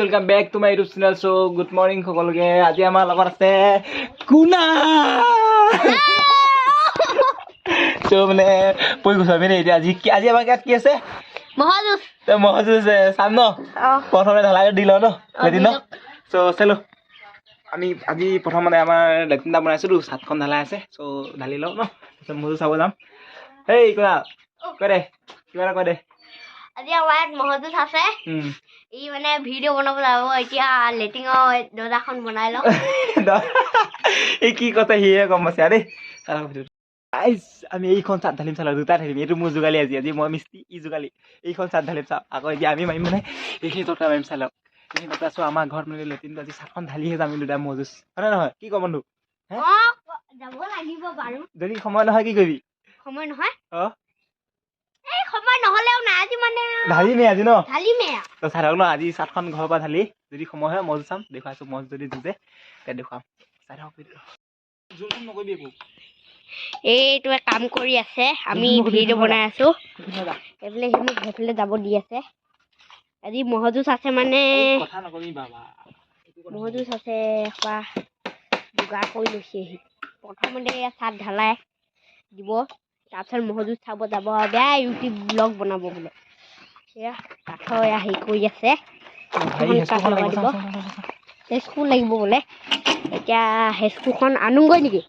Welcome back to my YouTube channel. So good morning সকলোকে আজি আমাৰ লগত আছে কুনা তো মানে পই গৈছ আমি এতিয়া আজি আমাৰ গাত কি আছে মহাজুস তো মহাজুস চাম ন প্ৰথমে ঢালাই দিল ন এদিন সো চলো আমি আজি প্ৰথম মানে আমাৰ লেট্ৰিনটা বনাইছিলো সাতখন ঢালাই আছে সো ঢালি লও ন তো মজু চাব যাম হেই কুনা কই দে কিবা কই দে আজি আমাৰ মহাজুস আছে ই মানে ভিডিও বনাব যাব এতিয়া লেটিংৰ দৰ্জাখন বনাই লও এই কি কথা হিয়ে কম আছে আৰে গাইস আমি এইখন চাট ঢালিম চালা দুটা ঢালিম এইটো মোৰ জুগালি আজি মই মিষ্টি ই জুগালি এইখন চাট ঢালিম চা আকৌ এতিয়া আমি মাৰিম মানে এইখিনি টকা মাৰিম চালা এইখিনি টকা চো আমাৰ ঘৰত মানে লেটিনটো আজি সাতখন ঢালিহে যাম দুটা মজুস হয় নহয় কি ক বন্ধু যাব লাগিব বাৰু যদি সময় নহয় কি কৰিবি সময় নহয় এই সময় নহলেও না আজি মানে ঢালিমে আজি ন ঢালিমে তো চাৰক ন আজি সাতখন ঘৰৰ পৰা ঢালি যদি সময় হয় মজুস চাম দেখাইছো মজ যদি জুজে তে দেখাম চাৰক জোৰখন নকৰিবি একো এইটো কাম কৰি আছে আমি ভিডিও বনাই আছো এফালে হিমুক হেফালে যাব দি আছে আজি মহাজুস আছে মানে কথা নকবি বাবা মহাজুস আছে পা যোগাৰ কৰি লৈছে প্ৰথমতে চাট ঢালাই দিব তাৰপিছত মহাজুস চাব যাব বেয়া ইউটিউব ব্লগ বনাব বোলে এয়া কাঠৰ হেৰি কৰি আছে হেচকু লাগিব বোলে এতিয়া হেচকুখন আনোগৈ নেকি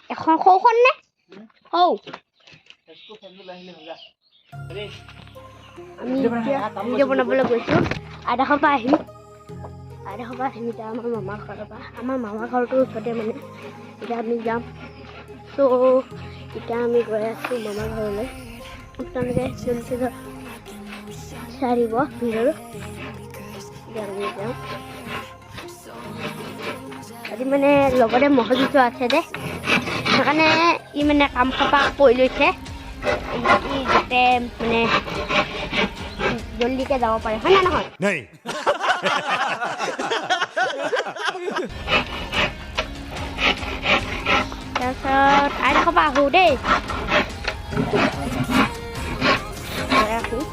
এখন সৌখন নে হৌ আমি ভিডিও বনাবলৈ গৈছো আইডাখৰ পৰা আহিম এতিয়া আমাৰ মামাৰ ঘৰৰ পৰা আমাৰ মামাৰ ঘৰটোৰ ওচৰতে মানে এতিয়া আমি যাম ত' এতিয়া আমি গৈ আছো মামাৰ ঘৰলৈ আপোনালোকে জলদি চাই দিব ভিডিঅ'টো এতিয়া আমি যাওঁ আজি মানে লগতে মহাজুসো আছে দে সেইকাৰণে ই মানে কাম চাপা কৰি লৈছে ই যাতে মানে জলদিকে যাব পাৰে হয় না নহয় তাৰপিছত আইডাখৰ পৰা আহোঁ দেই আহোঁ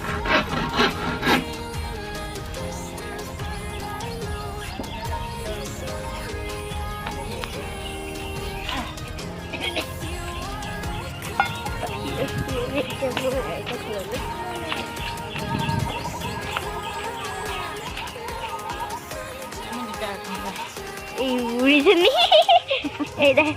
এই উড়িছে নি এই দেখ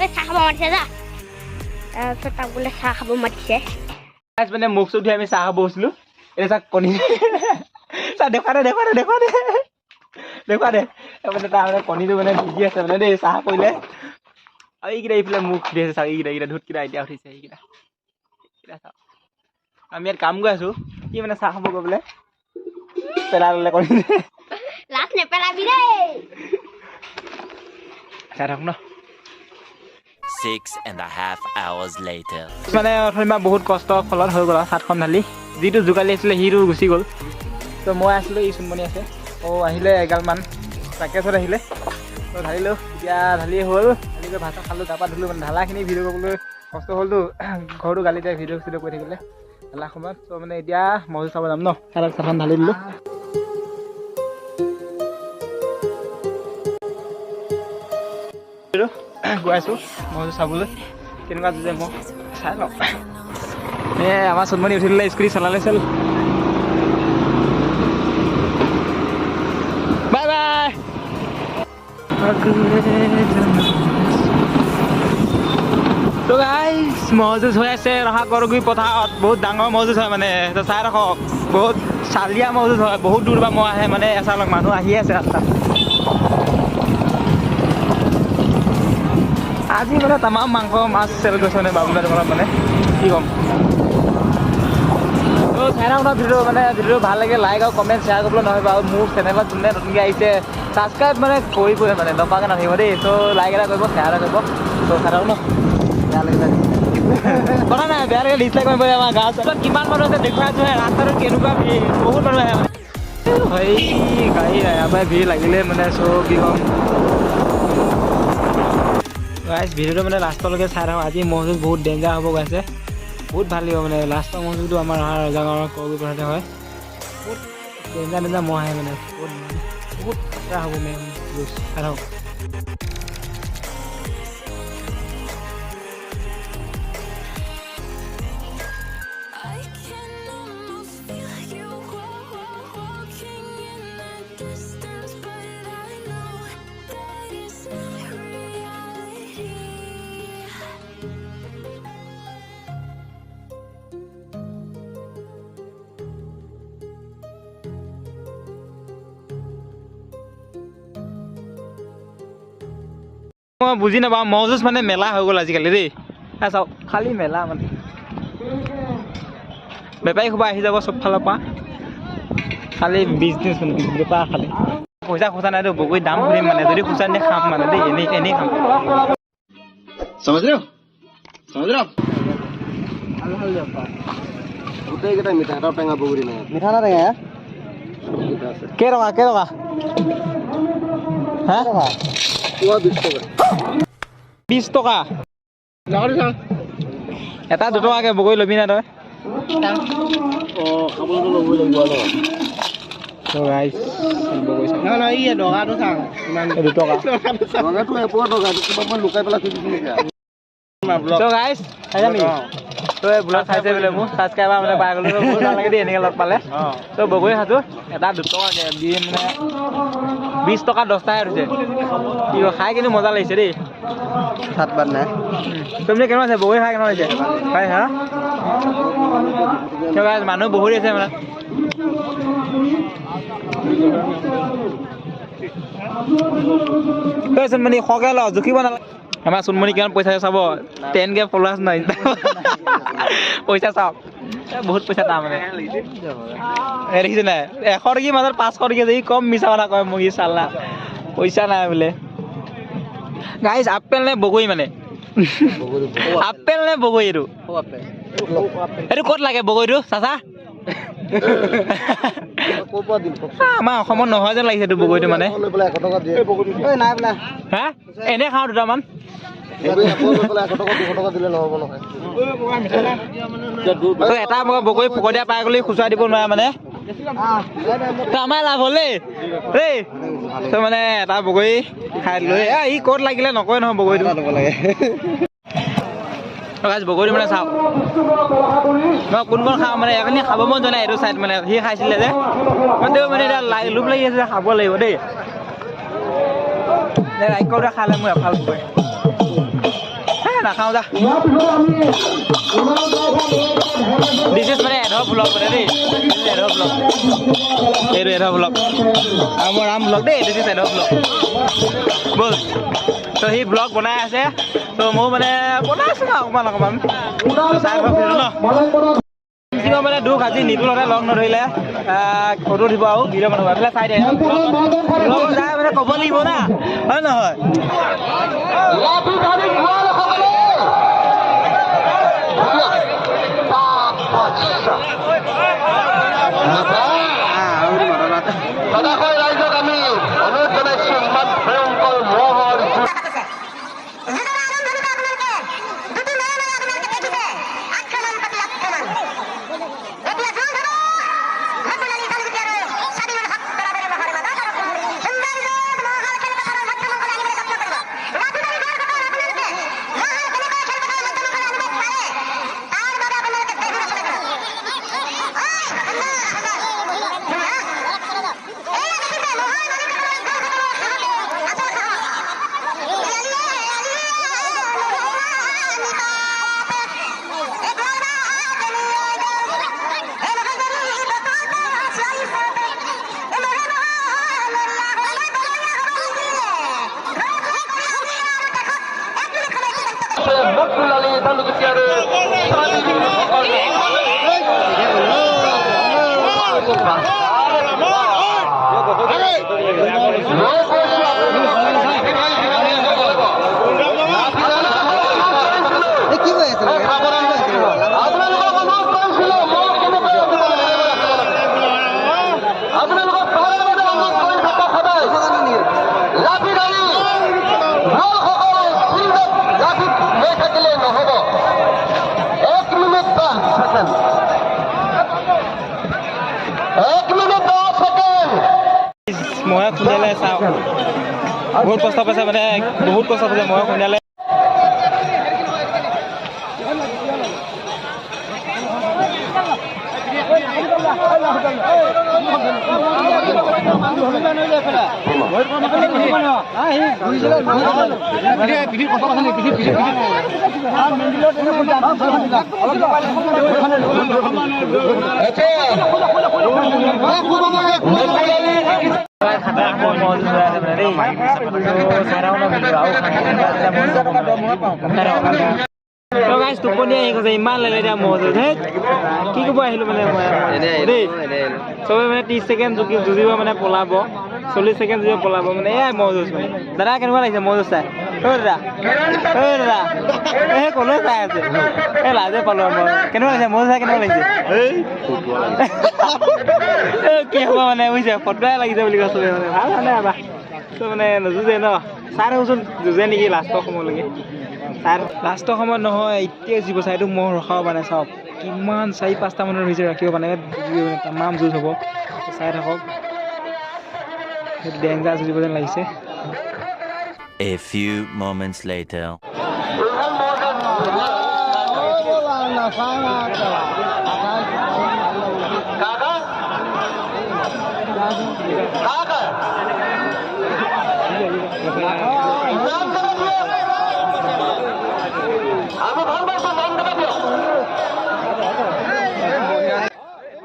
চাহ খাব মাতিছে যা তাৰপিছত তাক বোলে চাহ খাব মাতিছে মানে মুখ চুখ ধুই আমি চাহ খাব গৈছিলো এতিয়া চাহ কণী চাহ দেখুৱা দে মানে তাৰ মানে কণীটো মানে ভিজি আছে মানে দেই চাহ কৰিলে আৰু এইকেইটা এইফালে মুখ ধুই আছে চাহ এইকেইটা ধুতকেইটা এতিয়া উঠিছে এইকেইটা চাওঁ আমি ইয়াত কাম কৰি আছো কি মানে চাহ খাব গৈ বোলে পেলাই ল'লে কণী লাজ নেপেলাবি দেই চাই থাক ন 6.5 hours later. মানে অথনিমা বহুত কষ্টৰ ফলত হৈ গ'ল সাতখন ঢালি যিটো জোকালি আছিলে সিটো গুচি গ'ল তো মই আছিলোঁ ই চুনমণি আছে আহিলে এগালমান পেকেজত আহিলে তো ঢালিলোঁ এতিয়া ঢালি হ'ল ঢালি গৈ ভাত খালোঁ তাৰপৰা ধুলোঁ মানে ঢালাখিনি ভিডিঅ' কৰিবলৈ কষ্ট হ'লতো ঘৰটো গালিতে ভিডিঅ' চিডিঅ' কৰি থাকিলে ঢালা সময়ত তো মানে এতিয়া মজু চাব যাম ন চাহখন ঢালি দিলোঁ গৈ আছোঁ মজু চাবলৈ কেনেকুৱা যে মই চাই লওঁ আমাৰ চুনমণি উঠি দিলে স্কুটি চলালে চল বাই বাই তো গাইছ মহজুজ হৈ আছে ৰহা কৰগুৰি পথাৰত বহুত ডাঙৰ মহজুজ হয় মানে তো চাই ৰাখক বহুত চালিয়া মহজুজ হয় বহুত দূৰ পৰা মই আহে মানে এচালক মানুহ আহি আছে ৰাস্তাত আজি মানে তামাম মাংস মাছ চেল গৈছে মানে বাবুদাৰ দোকানত মানে কি ক'ম তো চাই থাকক ন ভিডিঅ'টো ভাল লাগে লাইক আৰু কমেণ্ট শ্বেয়াৰ কৰিবলৈ নহয় বাৰু মোৰ চেনেলত যোনে নতুনকৈ আহিছে ছাবস্ক্ৰাইব মানে কৰিবই মানে নকৰাকৈ নাথাকিব দেই তো লাইক এটা কৰিব শ্বেয়াৰ এটা কৰিব তো চাই থাকক ন বেয়া লাগে কথা নাই বেয়া লাগে ডিছলাইক কৰিব আমাৰ গাঁৱত কিমান মানুহ আছে দেখুৱাই আছোঁ ৰাস্তাটোত কেনেকুৱা ভিৰ বহুত মানুহ আহে মানে ভাই গাড়ী ইয়াৰ পৰাই ভিৰ লাগিলে মানে চব কি ক'ম গাইজ ভিডিঅ'টো মানে লাষ্টলৈকে চাই থাকক আজি মহযুঁজ বহুত ডেঞ্জাৰ হ'ব গৈ আছে বহুত ভাল লাগিব মানে লাষ্টৰ মহযুঁজটো আমাৰ ৰজাগাঁৱৰ কৰবী পথাৰতে হয় বহুত ডেঞ্জাৰ মহ আহে মানে বহুত খাতৰা হ'ব মানে যুঁজ চাই থাকক মই বুজি নাপাওঁ মহযুঁজ মানে মেলা হৈ গ'ল আজিকালি দেই চাওক খালী মেলা মানে বেপাৰী সোপা আহি যাব চব ফালৰ পৰা খালী বিজনেছ মানে বেপাৰ খালী পইচা খোচা নাইতো বগৰী দাম শুনিম মানে যদি খোচা নিয়ে খাম মানে দেই এনেই খাম গোটেইকেইটা মিঠা এটা টেঙা বগৰী নাই মিঠা না টেঙা কেইটকা হা 20 টকা এটা 2 টকাকৈ বগৰী ল'বি না তই খাবলৈতো ল'বই লাগিব লুকাই পেলাই তই ব্লগ চাইছে বোলে মোৰ ছাবস্ক্ৰাইবাৰ মানে পাই গ'লো বহুত ভাল লাগে দেই এনেকৈ লগ পালে তই বগৰী সাজো এটা 2 টকাকৈ দি মানে 20 টকা 10টাহে উঠিছে কি খাই কিন্তু মজা লাগিছে দেই ভাত বাদ নাই তুমি কেনেকুৱা আছে বগৰী খাই কেনেকুৱা হৈছে খাই হা মানুহ বহুত আছে মানে চোনমণি সৰহকৈ ল জুখিব নালাগে আমাৰ চোনমণি কিমান পইচা চাব 10K ফলোৱাৰ্ছ নাই পইচা চাওক বহুত পইচা তাৰ মানে দেখিছে নাই 100 টকীৰ মাজত 500 টকীয়া যে কম মিছা কথা কয় মোক ই চালা পইচা নাই বোলে গাইজ আপেল নে বগৰী মানে আপেল নে বগৰী এইটো ক'ত লাগে বগৰীটো চাচা আমাৰ অসমত নহয় যেন লাগিছে এইটো বগৰীটো মানে হা এনে খাওঁ দুটামান এটা মই বগৰী ফকতীয়া পাই গ'লে খুচুৰা দিব নোৱাৰে মানে আমাৰ লাভ হ'লে দেই তই মানে এটা বগৰী খাই লৈ ই ক'ত লাগিলে নকয় নহয় বগৰীটো লাগে বগৰী মানে চাওক মই কোনখন খাওঁ মানে এখনি খাব মন যোৱা নাই এইটো চাইড মানে সি খাইছিলে যে তেওঁ মানে এতিয়া লোভ লাগি আছে খাব লাগিব দেই ৰাইকটা খালে মই এফাল গৈ নাখাওঁ যা দিছ ইজ মানে এডৰ ব্লগ মানে দেই এডৰ ব্লগ এইটো এডৰ ব্লগ আৰু মোৰ ৰাম ব্লগ দেই দিছ ইজ এডৰ ব্লগ ব'ল তো সি ব্লগ বনাই আছে তো মই মানে বনাই আছোঁ অকণমান চাই ন মানে দুখ আজি নিতুলতে লগ নধৰিলে ফটো দিব আৰু ভিডিঅ' বনাব এইফালে চাই দিয়ে যায় মানে ক'ব লাগিব না হয় নহয় ৰাইজক আমি অনুৰোধ জনাইছোঁ ইমান ভয়ংকৰ মহৰ বহুত কষ্ট পাইছে মানে বহুত কষ্ট পাইছে মই শুনিলে টোপনি আহি গৈছে ইমান লাগে এতিয়া মজুত হে কি ক'ব আহিলো মানে দেই চবে মানে 30 ছেকেণ্ড যুঁজিব মানে পলাব 40 ছেকেণ্ড যুঁজিব পলাব মানে এয়াই মজুত মানে দাদা কেনেকুৱা লাগিছে মজুত চাই দাদা এই ক'লৈ চাই আছে এই লাজে পালো মই কেনেকুৱা লাগিছে মজুত চাই কেনেকুৱা লাগিছে কি হ'ব মানে বুজিছে ফটোৱাই লাগিছে বুলি কৈছে মানে ভাল মানে আবা তো মানে নুযুঁজে ন চাই থাকোচোন যুঁজে নেকি লাষ্টৰ সময়লৈকে চাই লাষ্টৰ সময়ত নহয় এতিয়া জীৱ চাইটো মই ৰখাব মানে চাওক কিমান 4-5টা মানৰ হৈছে ৰাখিব মানে তামাম যুঁজ হ'ব চাই থাকক সেইটো ডেঞ্জাৰ যুঁজিব যেন লাগিছে A few moments later.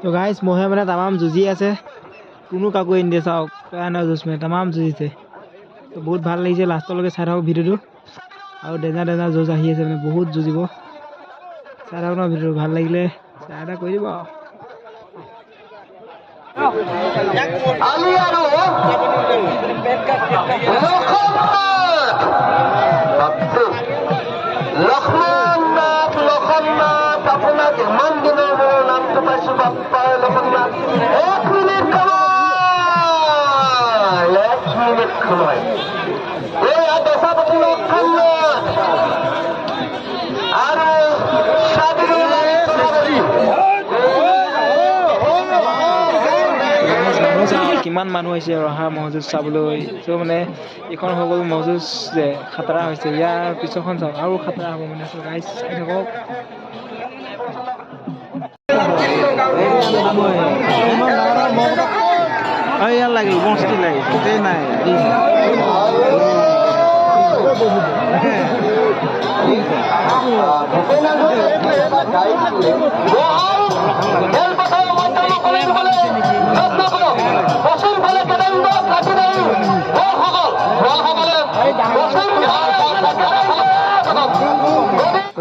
তো গাইজ মহে মানে তামাম যুঁজি আছে কোনো কাকো এৰি নিদিয়ে চাওক কাৰণে যুঁজ মানে তামাম যুঁজিছে তো বহুত ভাল লাগিছে লাষ্টলৈকে চাই থাকক ভিডিঅ'টো আৰু ডেঞ্জাৰ যুঁজ আহি আছে মানে বহুত যুঁজিব চাই থাকক ন ভিডিঅ'টো ভাল লাগিলে চাই এটা কৰি দিব লক্ষণনাথ আপোনাক ইমান দিনৰ মোৰ নামটো পাইছো বাপ্পা লক্ষণনাথ 1 মিনিট সময় এই দশাপতি লক্ষণনাথ আৰু কিমান মানুহ আহিছে ৰহা মহযুঁজ চাবলৈ চ' মানে এইখন হৈ গ'ল মহযুঁজ যে খাতৰা হৈছে ইয়াৰ পিছৰখন চাওক আৰু খাতৰা হ'ব মানে চ' গাইজ চাই থাকক ইয়াৰ লাগিল বস্তি লাগিল গোটেই নাই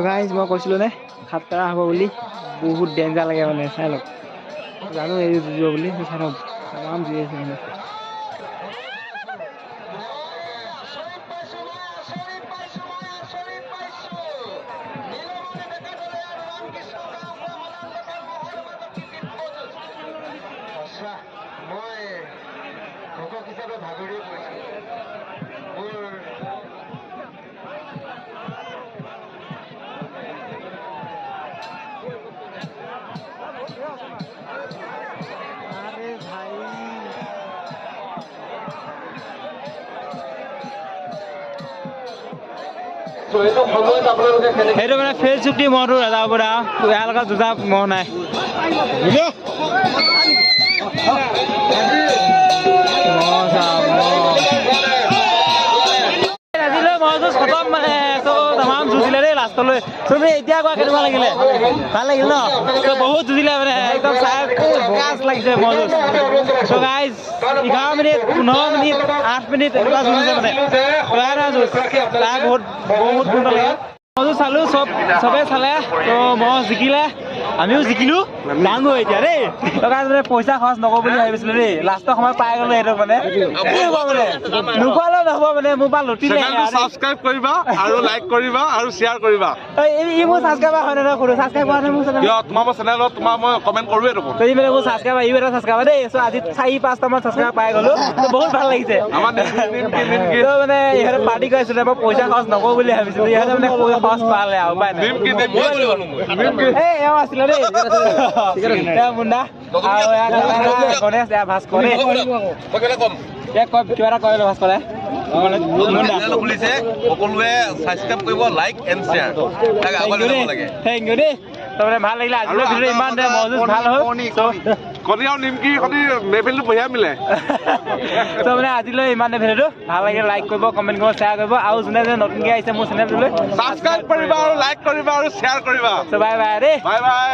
গাইজ মই কৈছিলোঁ নে খাতৰা হ'ব বুলি বহুত ডেঞ্জাৰ লাগে মানে চাই লওক জানো এই যুঁজিব বুলি চাই লওক তামাম যুঁজি আছে মানে সেইটো মানে ফেচ চুক্তি মহটো ৰাজা পৰা ইয়াৰ লগত যুঁজা মহ নাই মহযুঁজ খতম মানে তামাম যুঁজিলে দেই লাষ্টলৈ চবে এতিয়া কোৱা কেনেকুৱা লাগিলে ভাল লাগিল ন বহুত যুঁজিলে মানে একদম চাই কাজ লাগিছে মহযুঁজ চ' গাইজ 11 মিনিট 15 মিনিট 8 মিনিট এনেকুৱা যুঁজিছে মানে যুঁজ তাই বহুত সোনকালে লাগে মহযুঁজ চালো চবে চালে তো মহ জিকিলে আমিও জিকিলো ডাঙৰ এতিয়া দেই মানে পইচা খৰচ নকৰোঁ বুলি ভাবিছিলো দেই লাষ্টৰ সময়ত পাই গলো সেইটো মানে নোখোৱালেও নহ'ব মানে মোৰ পৰা লুটিলে সাবস্ক্ৰাইব কৰিবা আৰু লাইক কৰিবা আৰু শ্বেয়াৰ কৰিবা ই মোৰ ছাবস্ক্ৰাইবাৰ হয় নে নহয় ছাবস্ক্ৰাইব কৰা নাই মোৰ চেনেল তোমাৰ চেনেলত তোমাৰ মই কমেণ্ট কৰোৱে দেখোন যদি মানে মোৰ ছাবস্ক্ৰাইবাৰ ইও এটা ছাবস্ক্ৰাইবাৰ দেই চ' আজি 4-5টা মান ছাবস্ক্ৰাইবাৰ পাই গলো বহুত ভাল লাগিছে আমাৰ মানে ইহঁতে পাৰ্টি কৰিছিলে মই পইচা খৰচ নকৰোঁ বুলি ভাবিছিলো ইহঁতে মানে পইচা খৰচ পালে আৰু উপায় নাই এই এওঁ আছিলে দেই মুণ্ডা আৰু গণেশ ভাস্কৰ কিবা এটা কৰিলো ভাস্কৰে চেনেল খুলিছে সকলোৱে ছাবস্ক্ৰাইব কৰিব লাইক এণ্ড শ্বেয়াৰ তাক আগলৈ যাব লাগে থেংক ইউ দেই তাৰমানে ভাল লাগিলে আজিলৈ ভিডিঅ' ইমান মজুজ ভাল হ'ল কণী আৰু নিমকি সতি মেফিলটো বঢ়িয়া মিলে তো মানে আজিলৈ ইমানে ভিডিঅ'টো ভাল লাগিলে লাইক কৰিব কমেণ্ট কৰিব শ্বেয়াৰ কৰিব আৰু যোনে যোনে নতুনকৈ আহিছে মোৰ চেনেলটোলৈ ছাবস্ক্ৰাইব কৰিবা আৰু লাইক কৰিবা আৰু শ্বেয়াৰ কৰিবা বাই বাই দেই বাই বাই